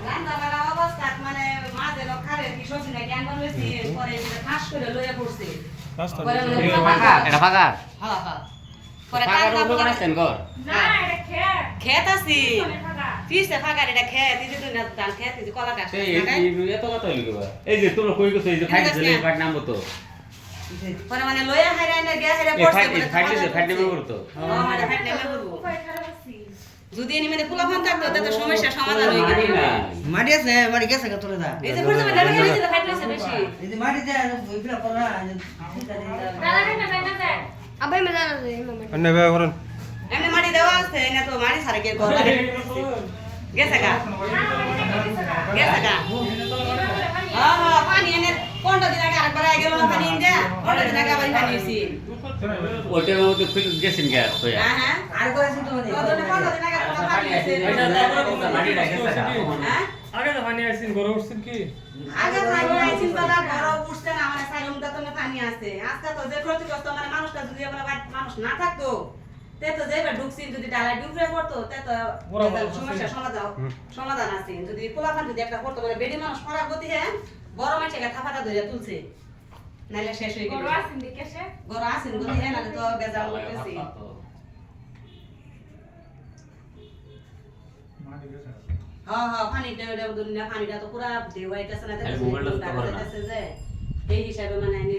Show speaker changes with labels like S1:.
S1: রান্না বাড়া অবস্থা মানে মাঝে লোক খারে কি সবজি না জ্ঞান করলেছি পরে ঠাস করে লইয়া পড়ছে পরে
S2: এটা ফাঁকা
S1: হ্যাঁ হ্যাঁ পরে
S2: ফাঁকা
S1: কাজ
S2: রোড বানাইছেন ঘর
S3: না এটা খেত
S1: খেত আছি
S3: পিছনে ফাঁকা
S1: পিছে ফাঁকা এটা খেত এই যে তুই না ধান খেত এই যে কলা গাছ
S2: এই এত কথা হইল কি এই যে তোমরা কই গেছো এই যে ফাইট দিলে ফাইট নাম তো
S1: পরে মানে লইয়া হাইরা না গিয়া হাইরা
S2: এই
S1: পড়ছে
S2: ফাইট দিছে ফাইট নেমে করতো
S1: মানে ফাইট নেমে করবো
S3: উপায় খারাপ আছি
S1: যদি এনি মানে খোলা ফোন থাকতো তাতে সমস্যা সমাধান হয়ে গেল
S4: মাটি আছে মাটি গেছে কত দা
S1: এই যে পড়ছে মানে গেছে ফাইট হইছে বেশি
S4: এই যে মাটি দে ওইগুলা করা
S3: দাদা কেন না যায়
S5: আবার মজা লাগে মামা
S6: अन्य व्यवहार करून
S1: এমনি মাটি দেওয়া আছে না তো মাটি সারা কে করে গেছে গা গেছে গা হ্যাঁ হ্যাঁ পানি এনে 15 দিন আগে আরেকবার আগে গেল না পানি ইন্দা 15 দিন আগে আবার পানি হইছি
S2: ওইটার মধ্যে ফিল গেছেন গ্যাস তো
S1: হ্যাঁ হ্যাঁ
S4: আর করেছি তো মানে
S1: কত 15 দিন আগে একটা পানি হইছে
S2: মাটি রাখছে
S1: হ্যাঁ
S6: आगे तो पानी आइसिन गरो उठसिन की
S1: আগে পানি আইছিল তো ঘর উঠছে না মানে সাইলম দাতো না পানি আছে আজকে তো যে ক্ষতিগ্রস্ত মানে মানুষটা যদি আমরা মানুষ না থাকতো তে তো যেবার ঢুকছিন যদি ডালা ডুবরে পড়তো তে তো সমস্যা সমাধান আছে যদি পোলাপান যদি একটা পড়তো বলে বেডি মানুষ পড়ার গতি হ্যাঁ বড় মাছ একটা থাপাটা ধরে তুলছে নাইলে শেষ হয়ে গেল
S3: বড় আছেন দেখে সে
S1: বড় আছেন গতি হ্যাঁ নালে তো বেজাল করতেছি হ্যাঁ হ্যাঁ পানিটা দুনিয়া পানিটা তো পুরা ঢেউ আইতাছে না
S2: মোবাইলটা তো
S1: যে এই হিসাবে মানে